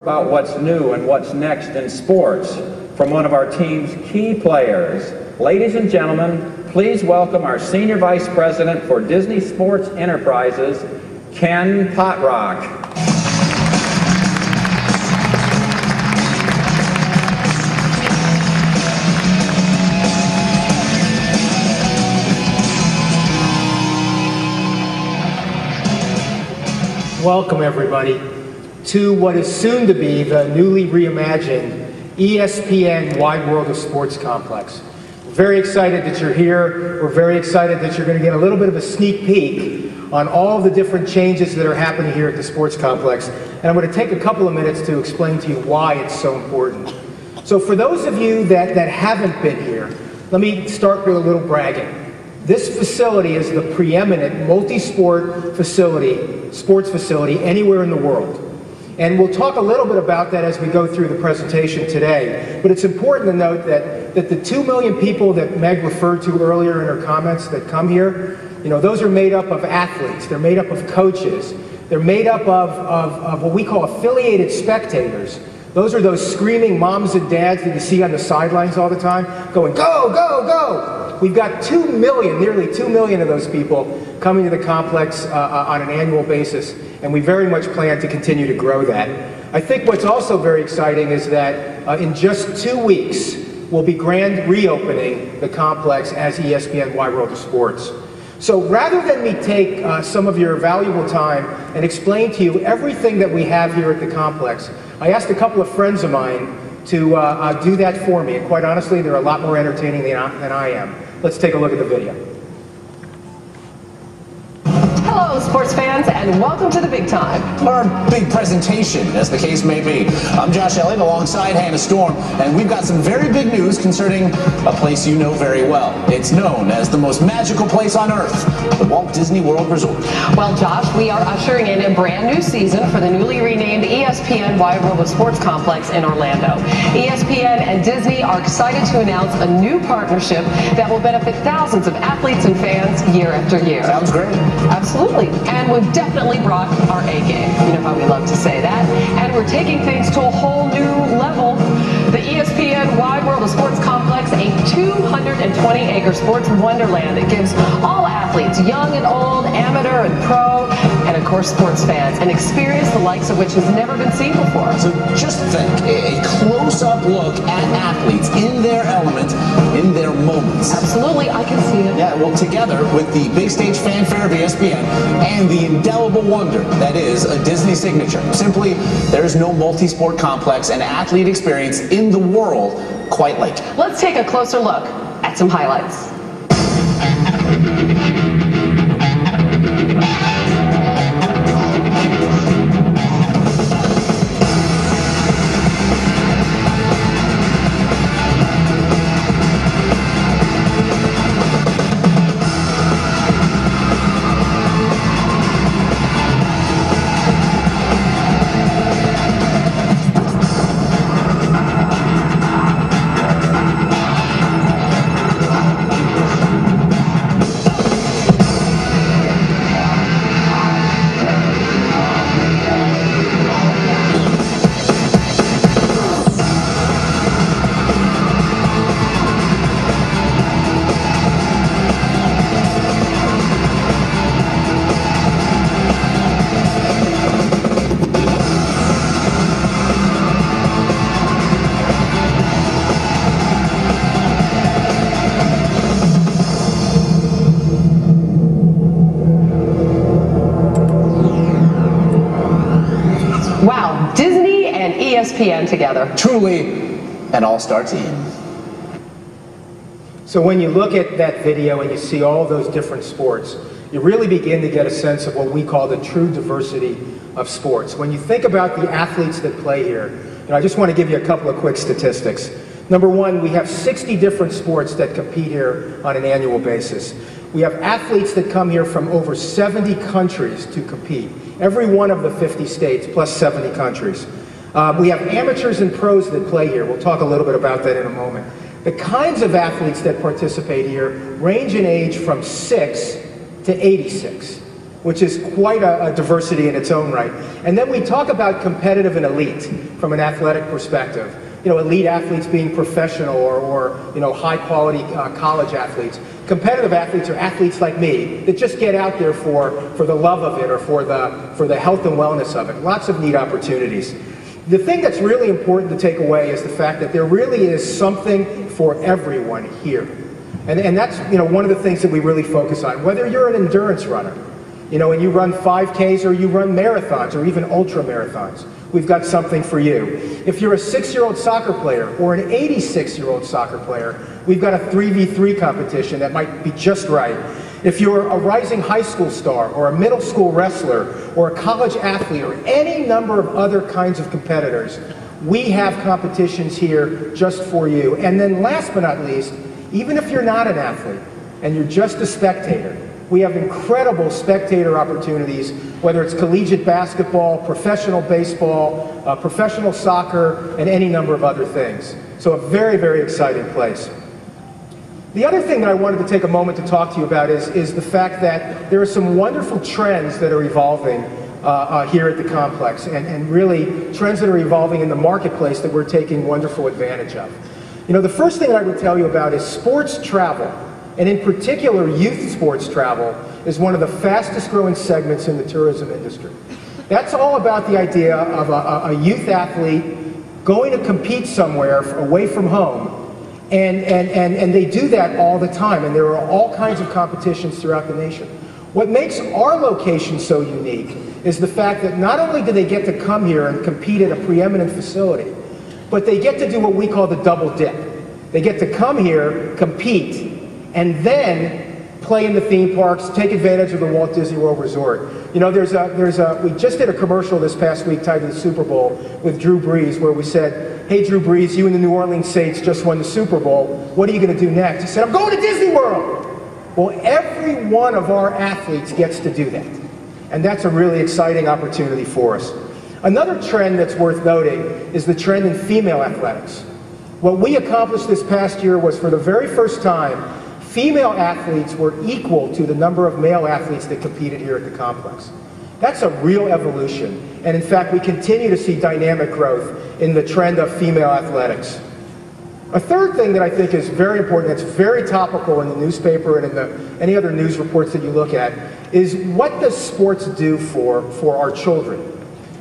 About what's new and what's next in sports from one of our team's key players. Ladies and gentlemen, please welcome our Senior Vice President for Disney Sports Enterprises, Ken Potrock. Welcome, everybody, to what is soon to be the newly reimagined ESPN Wide World of Sports complex. We're very excited that you're here. We're very excited that you're going to get a little bit of a sneak peek on all the different changes that are happening here at the sports complex. And I'm going to take a couple of minutes to explain to you why it's so important. So for those of you that haven't been here, let me start with a little bragging. This facility is the preeminent multi-sport facility, sports facility anywhere in the world. And we'll talk a little bit about that as we go through the presentation today. But it's important to note that the 2 million people that Meg referred to earlier in her comments that come here, you know, those are made up of athletes. They're made up of coaches. They're made up of what we call affiliated spectators. Those are those screaming moms and dads that you see on the sidelines all the time, going, go, go, go! We've got 2 million, nearly 2 million of those people coming to the complex on an annual basis, and we very much plan to continue to grow that. I think what's also very exciting is that in just 2 weeks, we'll be grand reopening the complex as ESPN Wide World of Sports. So rather than me take some of your valuable time and explain to you everything that we have here at the complex, I asked a couple of friends of mine to do that for me. And quite honestly, they're a lot more entertaining than I am. Let's take a look at the video. Hello, sports fans, and welcome to the big time. Or big presentation, as the case may be. I'm Josh Elliott alongside Hannah Storm, and we've got some very big news concerning a place you know very well. It's known as the most magical place on Earth, the Walt Disney World Resort. Well, Josh, we are ushering in a brand new season for the newly renamed ESPN Wide World of Sports Complex in Orlando. ESPN and Disney are excited to announce a new partnership that will benefit thousands of athletes and fans year after year. Sounds great. Absolutely. And we've definitely brought our A game. You know how we love to say that. And we're taking things to a whole new level. The ESPN Wide World of Sports Complex, a 220-acre sports wonderland that gives all athletes, young and old, amateur and pro, and of course sports fans, an experience the likes of which has never been seen before. So just think, a close-up look at athletes in their element, in their moments. Absolutely, I can see it. Yeah, well, together with the big stage fanfare of ESPN and the indelible wonder that is a Disney signature. Simply, there's no multi-sport complex and athlete experience in the world quite like it. Let's take a closer look at some highlights. Wow, Disney and ESPN together. Truly an all-star team. So when you look at that video and you see all those different sports, you really begin to get a sense of what we call the true diversity of sports. When you think about the athletes that play here, I just want to give you a couple of quick statistics. Number one, we have 60 different sports that compete here on an annual basis. We have athletes that come here from over 70 countries to compete. Every one of the 50 states plus 70 countries. We have amateurs and pros that play here. We'll talk a little bit about that in a moment. The kinds of athletes that participate here range in age from 6 to 86. which is quite a diversity in its own right. And then we talk about competitive and elite from an athletic perspective. You know, elite athletes being professional or you know, high quality college athletes. Competitive athletes are athletes like me that just get out there for the love of it or for the health and wellness of it. Lots of neat opportunities. The thing that's really important to take away is the fact that there really is something for everyone here. And that's, you know, one of the things that we really focus on. Whether you're an endurance runner, you know, and you run 5Ks or you run marathons or even ultra marathons, we've got something for you. If you're a 6-year-old soccer player or an 86-year-old soccer player, we've got a 3v3 competition that might be just right. If you're a rising high school star or a middle school wrestler or a college athlete or any number of other kinds of competitors, we have competitions here just for you. And then last but not least, even if you're not an athlete and you're just a spectator, we have incredible spectator opportunities, whether it's collegiate basketball, professional baseball, professional soccer, and any number of other things. So a very, very exciting place. The other thing that I wanted to take a moment to talk to you about is the fact that there are some wonderful trends that are evolving here at the complex, and really trends that are evolving in the marketplace that we're taking wonderful advantage of. You know, the first thing that I would tell you about is sports travel, and in particular youth sports travel, is one of the fastest growing segments in the tourism industry. That's all about the idea of a youth athlete going to compete somewhere away from home, and they do that all the time, and there are all kinds of competitions throughout the nation. What makes our location so unique is the fact that not only do they get to come here and compete at a preeminent facility, but they get to do what we call the double dip. They get to come here, compete, and then play in the theme parks, take advantage of the Walt Disney World Resort. You know, we just did a commercial this past week tied to the Super Bowl with Drew Brees, where we said, hey Drew Brees, you and the New Orleans Saints just won the Super Bowl. What are you going to do next? He said, I'm going to Disney World. Well, every one of our athletes gets to do that. And that's a really exciting opportunity for us. Another trend that's worth noting is the trend in female athletics. What we accomplished this past year was, for the very first time, female athletes were equal to the number of male athletes that competed here at the complex. That's a real evolution. And in fact, we continue to see dynamic growth in the trend of female athletics. A third thing that I think is very important, that's very topical in the newspaper and in any other news reports that you look at, is what does sports do for our children?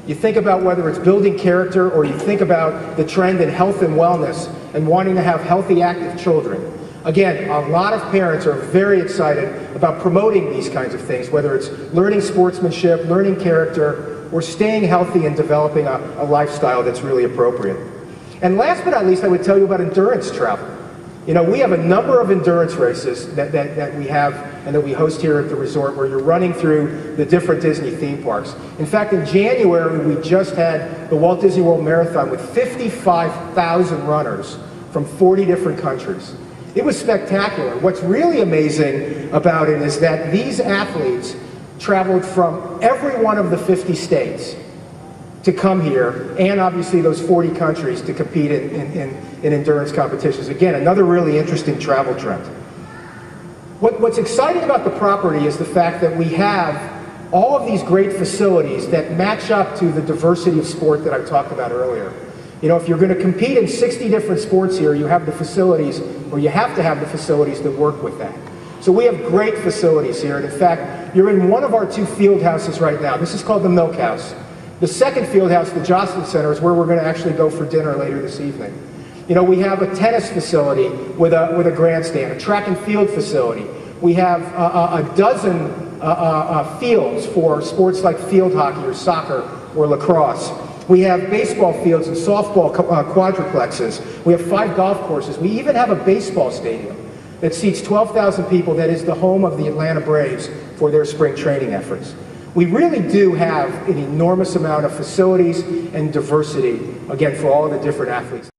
You think about whether it's building character, or you think about the trend in health and wellness and wanting to have healthy, active children. Again, a lot of parents are very excited about promoting these kinds of things, whether it's learning sportsmanship, learning character, or staying healthy and developing a lifestyle that's really appropriate. And last but not least, I would tell you about endurance travel. You know, we have a number of endurance races that we have and that we host here at the resort, where you're running through the different Disney theme parks. In fact, in January, we just had the Walt Disney World Marathon with 55,000 runners from 40 different countries. It was spectacular. What's really amazing about it is that these athletes traveled from every one of the 50 states to come here, and obviously those 40 countries to compete in endurance competitions. Again, another really interesting travel trend. What's exciting about the property is the fact that we have all of these great facilities that match up to the diversity of sport that I talked about earlier. You know, if you're going to compete in 60 different sports here, you have the facilities, or you have to have the facilities that work with that. So we have great facilities here, and in fact, you're in one of our 2 field houses right now. This is called the Milk House. The second field house, the Jocelyn Center, is where we're going to actually go for dinner later this evening. You know, we have a tennis facility with a grandstand, a track and field facility. We have a dozen fields for sports like field hockey or soccer or lacrosse. We have baseball fields and softball quadruplexes. We have 5 golf courses. We even have a baseball stadium that seats 12,000 people, that is the home of the Atlanta Braves for their spring training efforts. We really do have an enormous amount of facilities and diversity, again, for all of the different athletes.